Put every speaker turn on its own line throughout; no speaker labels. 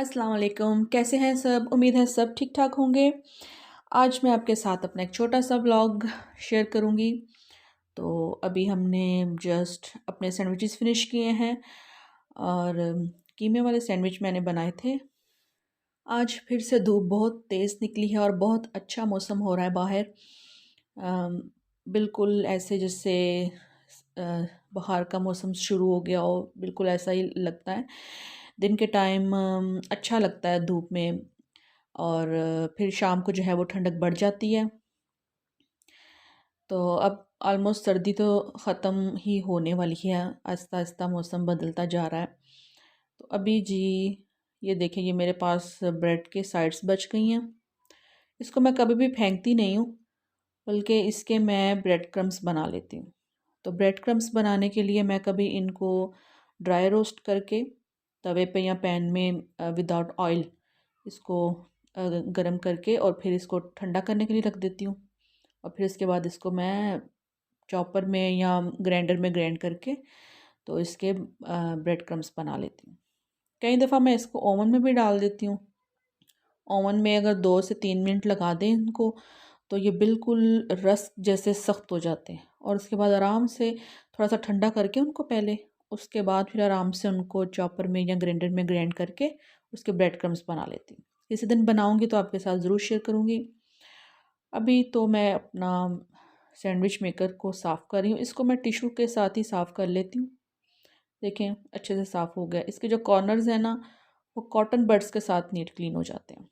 अस्सलाम वालेकुम, कैसे हैं सब? उम्मीद है सब ठीक ठाक होंगे। आज मैं आपके साथ अपना एक छोटा सा व्लॉग शेयर करूंगी। तो अभी हमने जस्ट अपने सैंडविचेस फिनिश किए हैं और कीमे वाले सैंडविच मैंने बनाए थे। आज फिर से धूप बहुत तेज़ निकली है और बहुत अच्छा मौसम हो रहा है बाहर। अम, बिल्कुल ऐसे जैसे अ, बाहर का मौसम शुरू हो गया हो, बिल्कुल ऐसा ही लगता है। दिन के टाइम अच्छा लगता है धूप में और फिर शाम को जो है वो ठंडक बढ़ जाती है। तो अब ऑलमोस्ट सर्दी तो ख़त्म ही होने वाली है, आहिस्ता आहिस्ता मौसम बदलता जा रहा है। तो अभी जी ये देखिए, ये मेरे पास ब्रेड के साइड्स बच गई हैं। इसको मैं कभी भी फेंकती नहीं हूँ, बल्कि इसके मैं ब्रेड क्रम्स बना लेती हूँ। तो ब्रेड क्रम्स बनाने के लिए मैं कभी इनको ड्राई रोस्ट करके तवे पे या पैन में विदाउट ऑयल इसको गरम करके और फिर इसको ठंडा करने के लिए रख देती हूँ। और फिर इसके बाद इसको मैं चॉपर में या ग्राइंडर में ग्राइंड करके तो इसके ब्रेड क्रम्स बना लेती हूँ। कई दफ़ा मैं इसको ओवन में भी डाल देती हूँ। ओवन में अगर 2 से 3 मिनट लगा दें इनको, तो ये बिल्कुल रस जैसे सख्त हो जाते हैं। और उसके बाद आराम से थोड़ा सा ठंडा करके उनको पहले, उसके बाद फिर आराम से उनको चॉपर में या ग्राइंडर में ग्राइंड करके उसके ब्रेड क्रम्स बना लेती हूँ। किसी दिन बनाऊँगी तो आपके साथ ज़रूर शेयर करूँगी। अभी तो मैं अपना सैंडविच मेकर को साफ़ कर रही हूँ। इसको मैं टिशू के साथ ही साफ़ कर लेती हूँ। देखें अच्छे से साफ़ हो गया। इसके जो कॉर्नर्स हैं ना, वो कॉटन बड्स के साथ नीट क्लीन हो जाते हैं।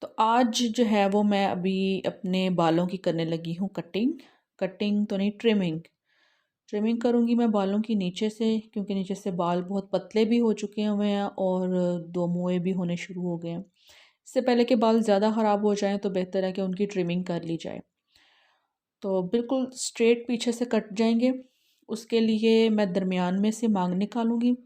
तो आज जो है वो मैं अभी अपने बालों की करने लगी हूँ कटिंग। कटिंग तो नहीं, ट्रिमिंग। ट्रिमिंग करूँगी मैं बालों की नीचे से, क्योंकि नीचे से बाल बहुत पतले भी हो चुके हुए हैं और दो मुँहे भी होने शुरू हो गए हैं। इससे पहले कि बाल ज़्यादा ख़राब हो जाएं तो बेहतर है कि उनकी ट्रिमिंग कर ली जाए। तो बिल्कुल स्ट्रेट पीछे से कट जाएंगे। उसके लिए मैं दरमियान में से मांग निकालूंगी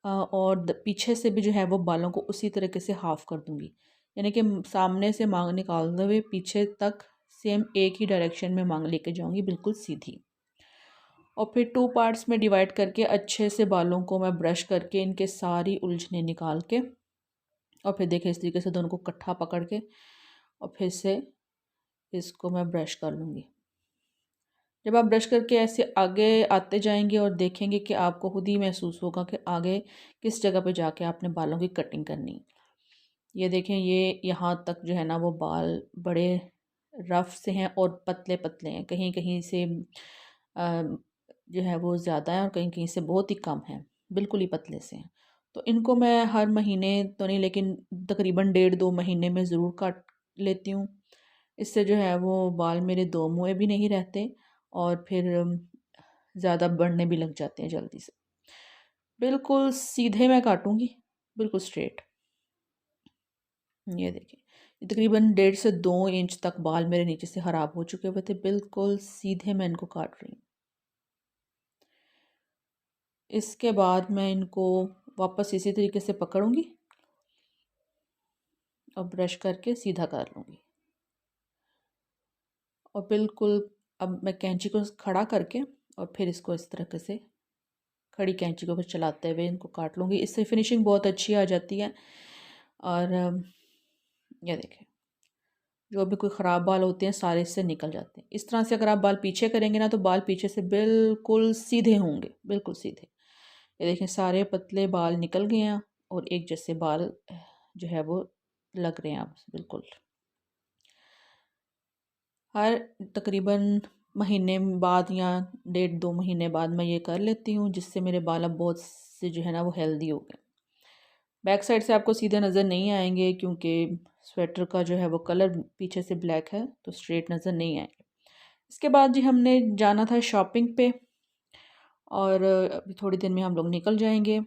और पीछे से भी जो है वो बालों को उसी तरीके से हाफ़ कर दूंगी। यानी कि सामने से मांग निकालते हुए पीछे तक सेम एक ही डायरेक्शन में मांग लेके जाऊंगी, बिल्कुल सीधी। और फिर 2 पार्ट्स में डिवाइड करके अच्छे से बालों को मैं ब्रश करके इनके सारी उलझने निकाल के और फिर देखिए इस तरीके से दोनों को इकट्ठा पकड़ के और फिर से इसको मैं ब्रश कर लूँगी। जब आप ब्रश करके ऐसे आगे आते जाएंगे और देखेंगे कि आपको खुद ही महसूस होगा कि आगे किस जगह पे जाके आपने बालों की कटिंग करनी है। ये देखें, ये यहाँ तक जो है ना वो बाल बड़े रफ से हैं और पतले पतले हैं। कहीं कहीं से जो है वो ज़्यादा है और कहीं कहीं से बहुत ही कम है, बिल्कुल ही पतले से हैं। तो इनको मैं हर महीने तो नहीं, लेकिन तकरीबन 1.5-2 महीने में ज़रूर काट लेती हूँ। इससे जो है वो बाल मेरे दो मुँहे भी नहीं रहते और फिर ज़्यादा बढ़ने भी लग जाते हैं जल्दी से। बिल्कुल सीधे मैं काटूंगी, बिल्कुल स्ट्रेट। ये देखिए, ये तकरीबन 1.5 से 2 इंच तक बाल मेरे नीचे से ख़राब हो चुके हुए थे। बिल्कुल सीधे मैं इनको काट रही हूँ। इसके बाद मैं इनको वापस इसी तरीके से पकड़ूंगी और ब्रश करके सीधा कर लूँगी। और बिल्कुल अब मैं कैंची को खड़ा करके और फिर इसको इस तरीके से खड़ी कैंची को फिर चलाते हुए इनको काट लूँगी। इससे फिनिशिंग बहुत अच्छी आ जाती है। और ये देखें, जो भी कोई ख़राब बाल होते हैं सारे इससे निकल जाते हैं। इस तरह से अगर आप बाल पीछे करेंगे ना तो बाल पीछे से बिल्कुल सीधे होंगे, बिल्कुल सीधे। ये देखें, सारे पतले बाल निकल गए हैं और एक जैसे बाल जो है वो लग रहे हैं अब बिल्कुल। हर तकरीबन महीने बाद या 1.5-2 महीने बाद मैं ये कर लेती हूँ, जिससे मेरे बाल अब बहुत से जो है ना वो हेल्दी हो गए। बैक साइड से आपको सीधे नज़र नहीं आएंगे क्योंकि स्वेटर का जो है वो कलर पीछे से ब्लैक है, तो स्ट्रेट नज़र नहीं आएंगे। इसके बाद जी हमने जाना था शॉपिंग पे और अभी थोड़ी देर में हम लोग निकल जाएंगे।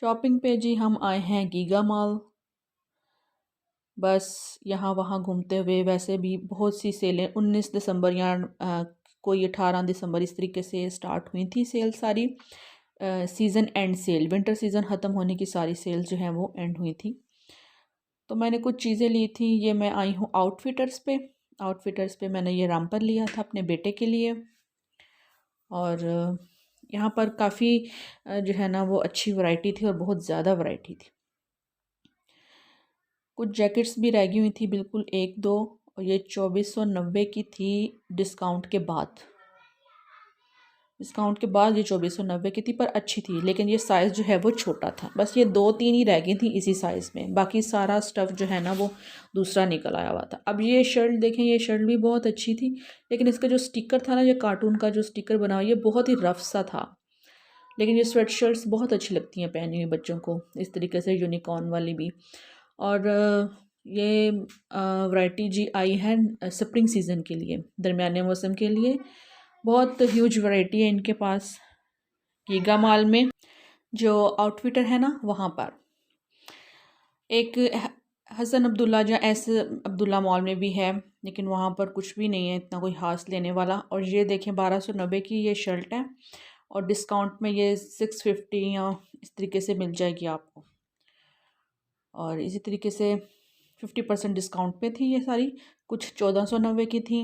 शॉपिंग पे जी हम आए हैं गीगा मॉल। बस यहाँ वहाँ घूमते हुए, वैसे भी बहुत सी सेलें 19 दिसंबर या कोई 18 दिसंबर इस तरीके से स्टार्ट हुई थी सेल सारी। Season end sale, winter season ख़त्म होने की सारी सेल्स जो हैं वो एंड हुई थी। तो मैंने कुछ चीज़ें ली थी। ये मैं आई हूँ आउटफिटर्स पे। आउटफिटर्स पे मैंने ये रैम्पर लिया था अपने बेटे के लिए। और यहाँ पर काफ़ी जो है ना वो अच्छी वैरायटी थी और बहुत ज़्यादा वैरायटी थी। कुछ जैकेट्स भी रह गई हुई थी बिल्कुल एक दो, और ये 2490 की थी डिस्काउंट के बाद। डिस्काउंट के बाद ये 2490 की थी, पर अच्छी थी, लेकिन ये साइज़ जो है वो छोटा था। बस ये 2-3 ही रह गई थी इसी साइज़ में, बाकी सारा स्टफ़ जो है ना वो दूसरा निकल आया हुआ था। अब ये शर्ट देखें, ये शर्ट भी बहुत अच्छी थी, लेकिन इसका जो स्टिकर था ना, ये कार्टून का जो स्टिकर बना हुआ, ये बहुत ही रफ सा था। लेकिन ये स्वेट शर्ट्स बहुत अच्छी लगती हैं पहनी हुई बच्चों को, इस तरीके से यूनिकॉर्न वाली भी। और ये वैरायटी जी आई है स्प्रिंग सीज़न के लिए, दरमियाने मौसम के लिए। बहुत ह्यूज वैरायटी है इनके पास। गीगा मॉल में जो आउटफिटर है ना, वहाँ पर एक हसन अब्दुल्ला या एस अब्दुल्ला मॉल में भी है, लेकिन वहाँ पर कुछ भी नहीं है इतना कोई हास लेने वाला। और ये देखें 1290 की ये शर्ट है, और डिस्काउंट में ये 650 या इस तरीके से मिल जाएगी आपको। और इसी तरीके से 50% डिस्काउंट पे थी ये सारी, कुछ 1490 की थी।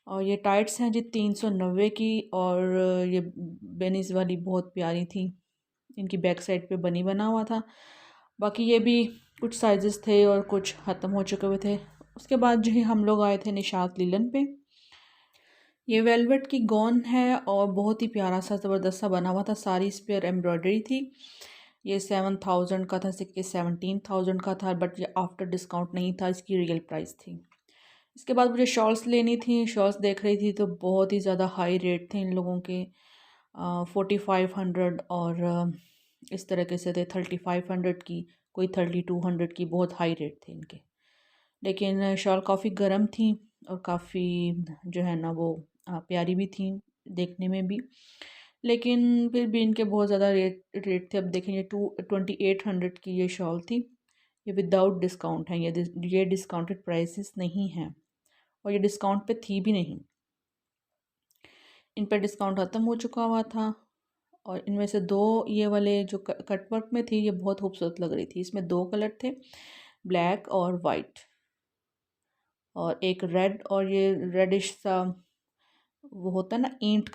और ये टाइट्स हैं जी 390 की, और ये बेनीज वाली बहुत प्यारी थी, इनकी बैक साइड पे बनी बना हुआ था। बाकी ये भी कुछ साइजेस थे और कुछ ख़त्म हो चुके हुए थे। उसके बाद जो है हम लोग आए थे निशात लीलन पे। ये वेलवेट की गॉन है और बहुत ही प्यारा सा ज़बरदस्त सा बना हुआ था, सारी इस पर एम्ब्रॉयडरी थी। ये 7000 का था, सिक्के 17000 का था, बट ये आफ्टर डिस्काउंट नहीं था, इसकी रियल प्राइस थी। इसके बाद मुझे शॉल्स लेनी थी, शॉल्स देख रही थी तो बहुत ही ज़्यादा हाई रेट थे इन लोगों के। 4500 और इस तरीके से थे 3500 की, कोई 3200 की, बहुत हाई रेट थे इनके। लेकिन शॉल काफ़ी गर्म थी और काफ़ी जो है ना वो प्यारी भी थी देखने में भी। लेकिन फिर भी इनके बहुत ज़्यादा रेट थे। अब देखें, ये 2800 की ये शॉल थी, ये विदाउट डिस्काउंट है, ये डिस्काउंटेड प्राइसेस नहीं हैं, और ये डिस्काउंट पे थी भी नहीं। इन पर डिस्काउंट ख़त्म हो चुका हुआ था। और इनमें से दो ये वाले जो कटवर्क में थी, ये बहुत खूबसूरत लग रही थी। इसमें दो कलर थे, ब्लैक और वाइट, और एक रेड, और ये रेडिश सा वो होता है ना ईंट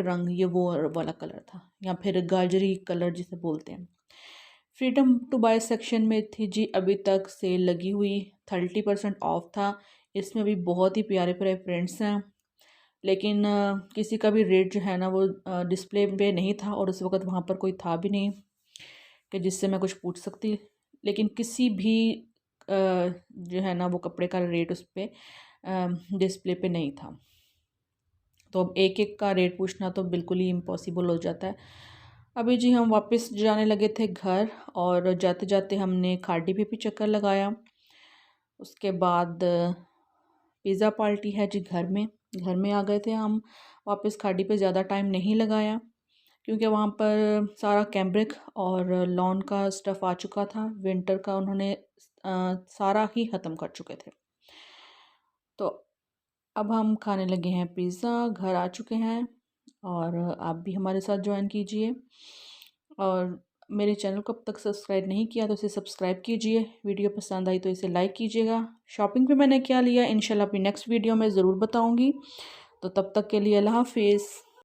रंग, ये वो वाला कलर था, या फिर गाजरी कलर जिसे बोलते हैं। फ्रीडम टू बाय सेक्शन में थी जी, अभी तक सेल लगी हुई, 30% ऑफ था। इसमें भी बहुत ही प्यारे प्यारे प्रिंट्स हैं, लेकिन किसी का भी रेट जो है ना वो डिस्प्ले पे नहीं था, और उस वक़्त वहाँ पर कोई था भी नहीं कि जिससे मैं कुछ पूछ सकती। लेकिन किसी भी जो है ना वो कपड़े का रेट उस पर डिस्प्ले पे नहीं था, तो अब एक एक का रेट पूछना तो बिल्कुल ही इम्पॉसिबल हो जाता है। अभी जी हम वापस जाने लगे थे घर, और जाते जाते हमने खाड़ी पे भी चक्कर लगाया। उसके बाद पिज़्ज़ा पार्टी है जी घर में आ गए थे हम वापस। खाड़ी पे ज़्यादा टाइम नहीं लगाया, क्योंकि वहाँ पर सारा कैम्ब्रिक और लॉन का स्टफ़ आ चुका था, विंटर का उन्होंने सारा ही ख़त्म कर चुके थे। तो अब हम खाने लगे हैं पिज़्ज़ा, घर आ चुके हैं, और आप भी हमारे साथ ज्वाइन कीजिए। और मेरे चैनल को अब तक सब्सक्राइब नहीं किया तो इसे सब्सक्राइब कीजिए। वीडियो पसंद आई तो इसे लाइक कीजिएगा। शॉपिंग पे मैंने क्या लिया इंशाल्लाह अपनी नेक्स्ट वीडियो में ज़रूर बताऊंगी। तो तब तक के लिए अल्लाह हाफिज़।